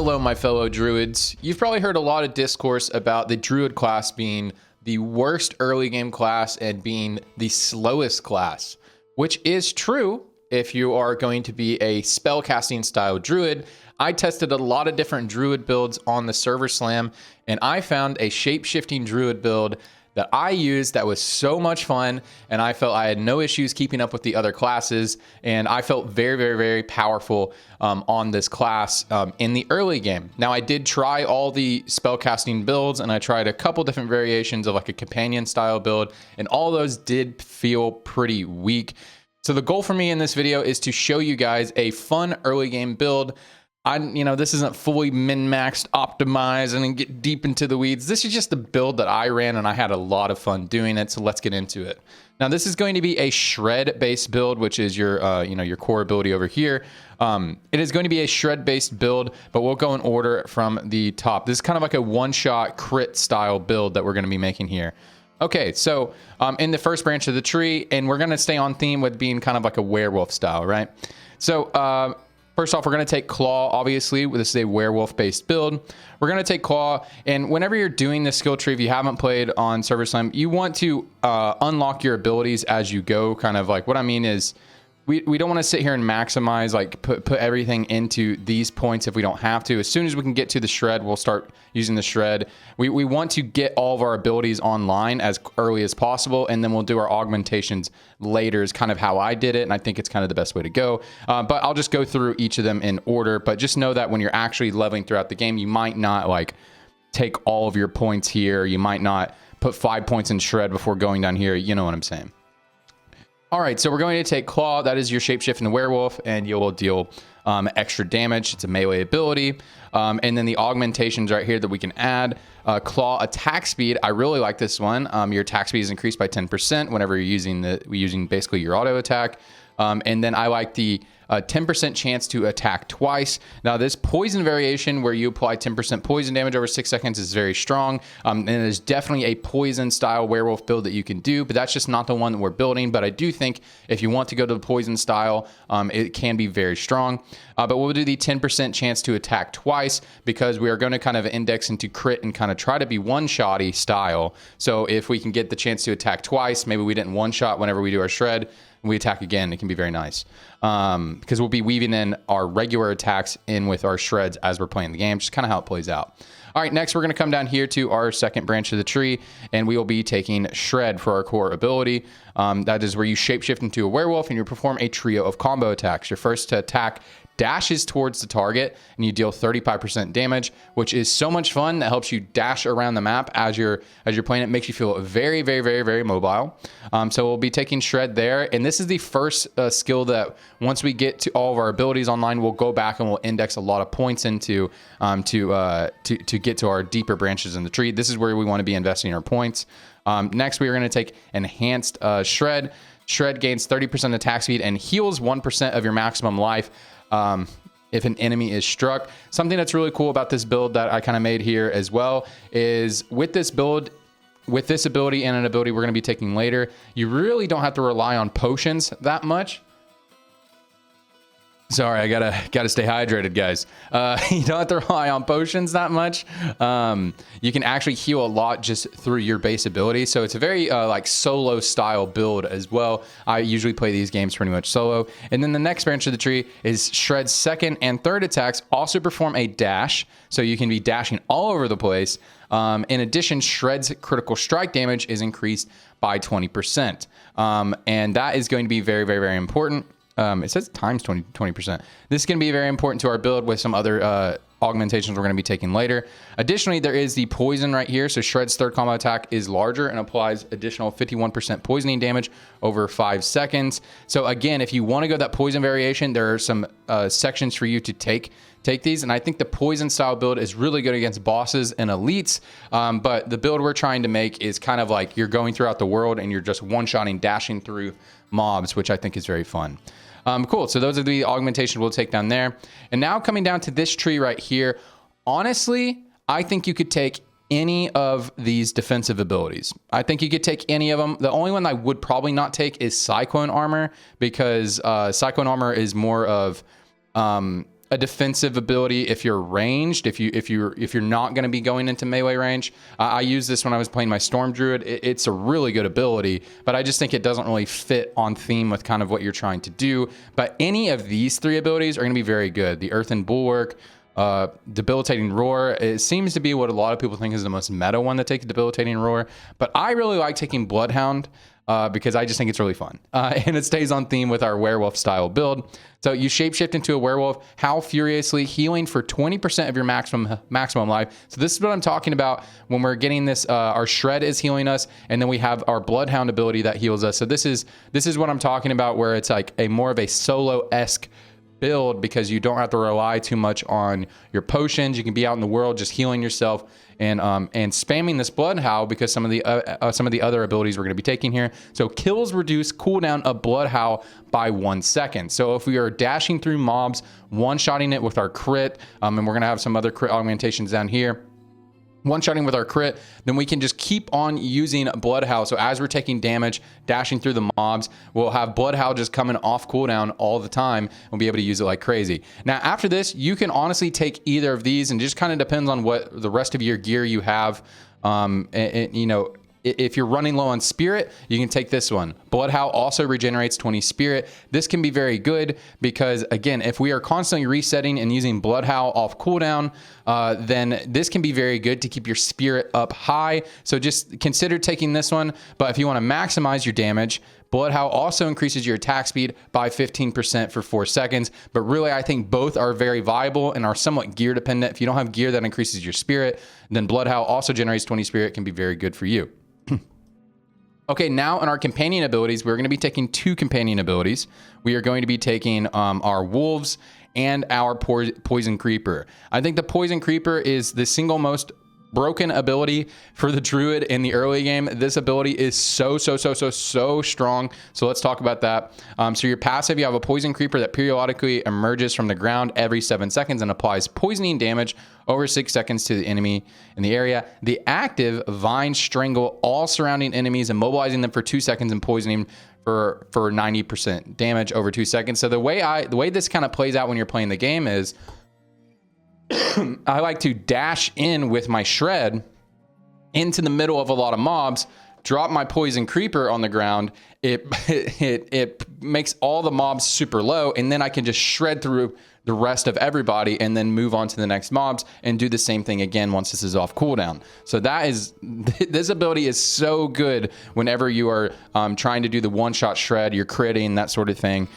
Hello, my fellow druids. You've probably heard a lot of discourse about the druid class being the worst early game class and being the slowest class, which is true if you are going to be a spellcasting style druid. I tested a lot of different druid builds on the server slam, and I found a shape-shifting druid build that I used that was so much fun, and I felt I had no issues keeping up with the other classes, and I felt very, very, very powerful on this class in the early game. Now, I did try all the spellcasting builds, and I tried a couple different variations of like a companion style build, and all those did feel pretty weak. So the goal for me in this video is to show you guys a fun early game build. This isn't fully min-maxed, optimized, and get deep into the weeds. This is just the build that I ran, and I had a lot of fun doing it. So let's get into it. Now, this is going to be a shred-based build, which is your, your core ability over here. It is going to be a shred-based build, but we'll go in order from the top. This is kind of like a one-shot crit style build that we're going to be making here. Okay, so in the first branch of the tree, and we're going to stay on theme with being kind of like a werewolf style, right? So first off, we're going to take Claw, obviously. This is a werewolf-based build. We're going to take Claw, and whenever you're doing this skill tree, if you haven't played on Server Slam, you want to unlock your abilities as you go. Kind of like what I mean is we don't want to sit here and maximize, like put everything into these points if we don't have to. As soon as we can get to the shred, we'll start using the shred. We want to get all of our abilities online as early as possible, and then we'll do our augmentations later is kind of how I did it, and I think it's kind of the best way to go. But I'll just go through each of them in order, but just know that when you're actually leveling throughout the game, you might not like take all of your points here. You might not put 5 points in shred before going down here. You know what I'm saying? All right, so we're going to take Claw. That is your shapeshifting werewolf, and you will deal extra damage. It's a melee ability. And then the augmentations right here that we can add. Claw attack speed. I really like this one. Your attack speed is increased by 10% whenever you're using basically your auto attack. And then I like the 10% chance to attack twice. Now, this poison variation where you apply 10% poison damage over 6 seconds is very strong. And there's definitely a poison style werewolf build that you can do, but that's just not the one that we're building. But I do think if you want to go to the poison style, it can be very strong. But we'll do the 10% chance to attack twice because we are going to kind of index into crit and kind of try to be one-shotty style. So if we can get the chance to attack twice, maybe we didn't one-shot whenever we do our shred, we attack again, it can be very nice. Because we'll be weaving in our regular attacks in with our shreds as we're playing the game, just kind of how it plays out. All right, next we're going to come down here to our second branch of the tree, and we will be taking Shred for our core ability. That is where you shapeshift into a werewolf, and you perform a trio of combo attacks. Your first attack dashes towards the target, and you deal 35% damage, which is so much fun. That helps you dash around the map as you're playing. It makes you feel very, very, very, very mobile. So we'll be taking Shred there, and this is the first skill that once we get to all of our abilities online, we'll go back and we'll index a lot of points into to get to our deeper branches in the tree. This is where we want to be investing our points. Next, we are going to take Enhanced Shred. Shred gains 30% attack speed and heals 1% of your maximum life if an enemy is struck. Something that's really cool about this build that I kind of made here as well is with this build, with this ability and an ability we're going to be taking later, you really don't have to rely on potions that much. Sorry, I gotta stay hydrated, guys. You don't have to rely on potions that much. You can actually heal a lot just through your base ability. So it's a very like solo style build as well. I usually play these games pretty much solo. And then the next branch of the tree is Shred's second and third attacks also perform a dash. So you can be dashing all over the place. In addition, Shred's critical strike damage is increased by 20%. And that is going to be very, very, very important. It says times 20%. This is going to be very important to our build with some other augmentations we're going to be taking later. Additionally, there is the poison right here. So Shred's third combo attack is larger and applies additional 51% poisoning damage over 5 seconds. So again, if you want to go that poison variation, there are some sections for you to take these. And I think the poison style build is really good against bosses and elites. But the build we're trying to make is kind of like you're going throughout the world and you're just one-shotting, dashing through mobs, which I think is very fun. Cool. So those are the augmentations we'll take down there. And now coming down to this tree right here, honestly, I think you could take any of these defensive abilities. I think you could take any of them. The only one I would probably not take is Cyclone Armor, because Cyclone Armor is more of a defensive ability if you're ranged, if you're not going to be going into melee range. I used this when I was playing my Storm Druid. It's a really good ability, but I just think it doesn't really fit on theme with kind of what you're trying to do. But any of these 3 abilities are going to be very good. The Earthen Bulwark, Debilitating Roar, it seems to be what a lot of people think is the most meta one to take, Debilitating Roar. But I really like taking Bloodhound because I just think it's really fun. And it stays on theme with our werewolf style build. So you shapeshift into a werewolf, howl furiously, healing for 20% of your maximum life. So this is what I'm talking about when we're getting this. Our shred is healing us, and then we have our Bloodhound ability that heals us. So this is what I'm talking about, where it's like a more of a solo-esque build, because you don't have to rely too much on your potions. You can be out in the world just healing yourself and spamming this Blood Howl, because some of the other abilities we're going to be taking here. So kills reduce cooldown of Blood Howl by 1 second. So if we are dashing through mobs, one-shotting it with our crit, and we're going to have some other crit augmentations down here, one-shotting with our crit, then we can just keep on using Blood Howl. So as we're taking damage, dashing through the mobs, we'll have Blood Howl just coming off cooldown all the time. We'll be able to use it like crazy. Now, after this, you can honestly take either of these, and just kind of depends on what the rest of your gear you have. You know, if you're running low on spirit, you can take this one. Blood Howl also regenerates 20 spirit. This can be very good because, again, if we are constantly resetting and using Blood Howl off cooldown, then this can be very good to keep your spirit up high. So just consider taking this one. But if you want to maximize your damage, Blood Howl also increases your attack speed by 15% for 4 seconds. But really, I think both are very viable and are somewhat gear dependent. If you don't have gear that increases your spirit, then Blood Howl also generates 20 spirit, can be very good for you. Okay, now in our companion abilities, we're going to be taking 2 companion abilities. We are going to be taking our wolves and our poison creeper. I think the poison creeper is the single most broken ability for the druid in the early game. This ability is so strong. So let's talk about that. So your passive, you have a poison creeper that periodically emerges from the ground every 7 seconds and applies poisoning damage over 6 seconds to the enemy in the area. The active, vine strangle all surrounding enemies, immobilizing them for 2 seconds and poisoning for 90% damage over 2 seconds. So the way this kind of plays out when you're playing the game is I like to dash in with my shred into the middle of a lot of mobs, drop my poison creeper on the ground. It makes all the mobs super low, and then I can just shred through the rest of everybody and then move on to the next mobs and do the same thing again once this is off cooldown. So this ability is so good whenever you are trying to do the one-shot shred, you're critting, that sort of thing.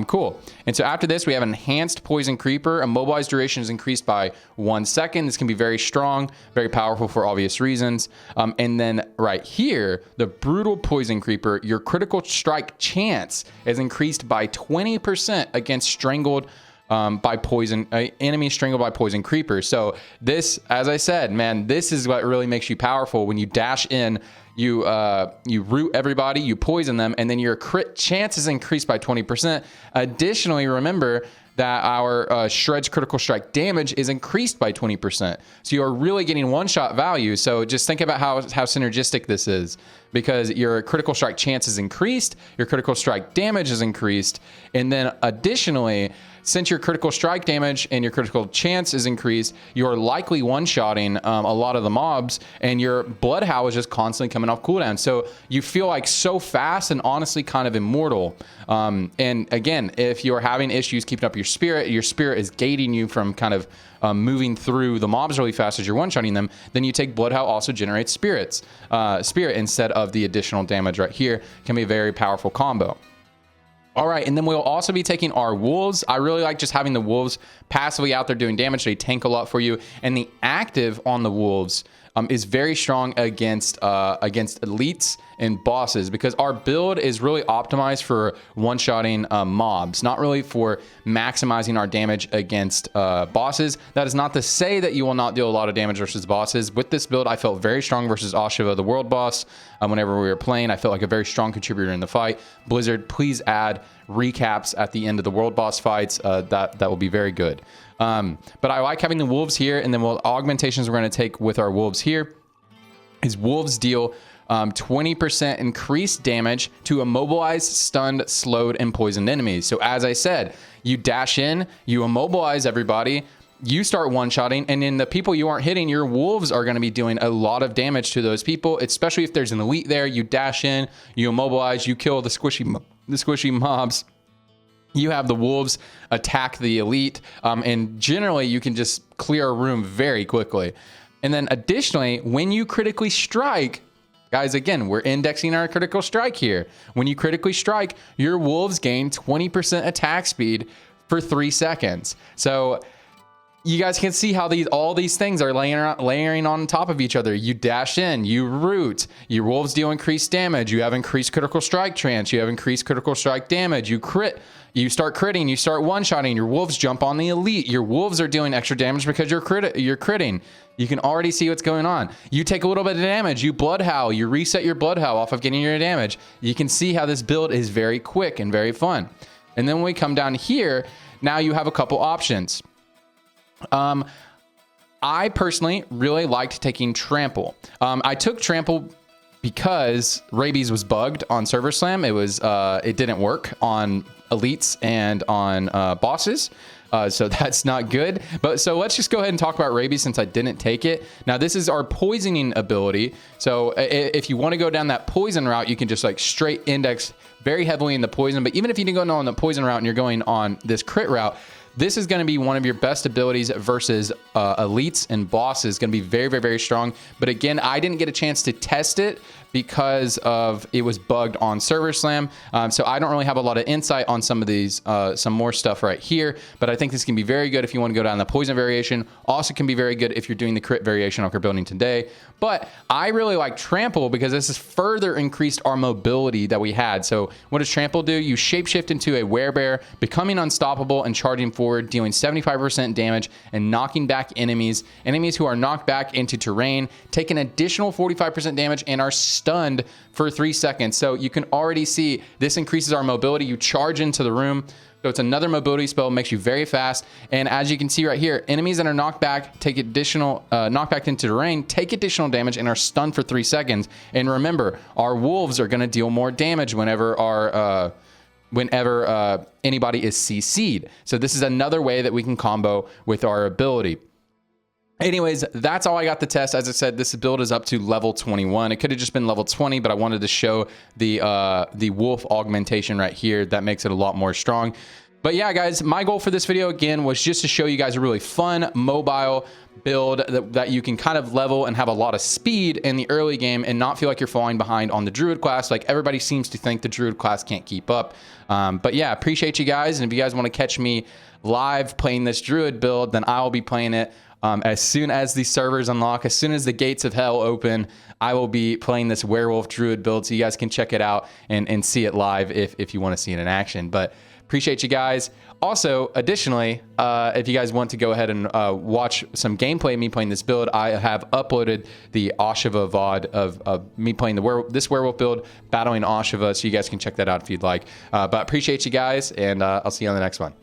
Cool. And so after this, we have enhanced poison creeper. Immobilized duration is increased by 1 second. This can be very strong, very powerful for obvious reasons. And then right here, the brutal poison creeper, your critical strike chance is increased by 20% against strangled by poison enemies strangled by poison creepers. So this, as I said, man, this is what really makes you powerful. When you dash in, you root everybody, you poison them, and then your crit chance is increased by 20%. Additionally, remember that our Shred's critical strike damage is increased by 20%. So you are really getting one-shot value. So just think about how synergistic this is, because your critical strike chance is increased, your critical strike damage is increased, and then additionally, since your critical strike damage and your critical chance is increased, you're likely one-shotting a lot of the mobs, and your Blood Howl is just constantly coming off cooldown. So you feel like so fast and honestly kind of immortal. And again, if you're having issues keeping up your spirit is gating you from kind of moving through the mobs really fast as you're one-shotting them, then you take Blood Howl also generates spirit instead of the additional damage right here. Can be a very powerful combo. All right, and then we'll also be taking our wolves. I really like just having the wolves passively out there doing damage. They tank a lot for you. And the active on the wolves is very strong against elites and bosses, because our build is really optimized for one-shotting mobs, not really for maximizing our damage against bosses. That is not to say that you will not deal a lot of damage versus bosses. With this build, I felt very strong versus Oshiva, the world boss. Whenever we were playing, I felt like a very strong contributor in the fight. Blizzard, please add recaps at the end of the world boss fights. That will be very good. But I like having the wolves here, and then augmentations we're going to take with our wolves here is wolves deal 20% increased damage to immobilized, stunned, slowed, and poisoned enemies. So as I said, you dash in, you immobilize everybody, you start one-shotting, and then the people you aren't hitting, your wolves are going to be doing a lot of damage to those people, especially if there's an elite there. You dash in, you immobilize, you kill the squishy mobs. You have the wolves attack the elite, and generally you can just clear a room very quickly. And then additionally, when you critically strike, guys, again, we're indexing our critical strike here. When you critically strike, your wolves gain 20% attack speed for 3 seconds. So you guys can see how all these things are layering on top of each other. You dash in, you root, your wolves deal increased damage, you have increased critical strike chance, you have increased critical strike damage, you crit, you start critting, you start one-shotting, your wolves jump on the elite, your wolves are doing extra damage because you're critting. You can already see what's going on. You take a little bit of damage, you blood howl, you reset your blood howl off of getting your damage. You can see how this build is very quick and very fun. And then when we come down here, now you have a couple options. I personally really liked taking Trample. I took Trample because Rabies was bugged on Server Slam. It didn't work on elites and on bosses. So that's not good. So let's just go ahead and talk about Rabies since I didn't take it. Now this is our poisoning ability. So if you want to go down that poison route, you can just like straight index very heavily in the poison. But even if you didn't go on the poison route and you're going on this crit route, this is going to be one of your best abilities versus elites and bosses. Going to be very, very, very strong. But again, I didn't get a chance to test it because of it was bugged on Server Slam. So I don't really have a lot of insight on some of these, some more stuff right here. But I think this can be very good if you want to go down the poison variation. Also can be very good if you're doing the crit variation like we're building today. But I really like Trample because this has further increased our mobility that we had. So what does Trample do? You shapeshift into a werebear, becoming unstoppable and charging forward, dealing 75% damage and knocking back enemies. Enemies who are knocked back into terrain take an additional 45% damage and are stunned for 3 seconds. So you can already see this increases our mobility. You charge into the room. So it's another mobility spell, makes you very fast. And as you can see right here, enemies that are knocked back, take additional, knocked back into terrain, take additional damage and are stunned for 3 seconds. And remember, our wolves are gonna deal more damage whenever anybody is CC'd. So this is another way that we can combo with our ability. Anyways, that's all I got to test. As I said, this build is up to level 21. It could have just been level 20, but I wanted to show the wolf augmentation right here. That makes it a lot more strong. But yeah, guys, my goal for this video, again, was just to show you guys a really fun mobile build that you can kind of level and have a lot of speed in the early game and not feel like you're falling behind on the Druid class. Like everybody seems to think the Druid class can't keep up. But yeah, appreciate you guys. And if you guys want to catch me live playing this Druid build, then I'll be playing it as soon as the servers unlock, as soon as the gates of hell open. I will be playing this werewolf Druid build, so you guys can check it out and see it live if you want to see it in action. But appreciate you guys. Also, additionally, if you guys want to go ahead and watch some gameplay of me playing this build, I have uploaded the Oshiva VOD of me playing this werewolf build, battling Oshiva, so you guys can check that out if you'd like. But appreciate you guys, and I'll see you on the next one.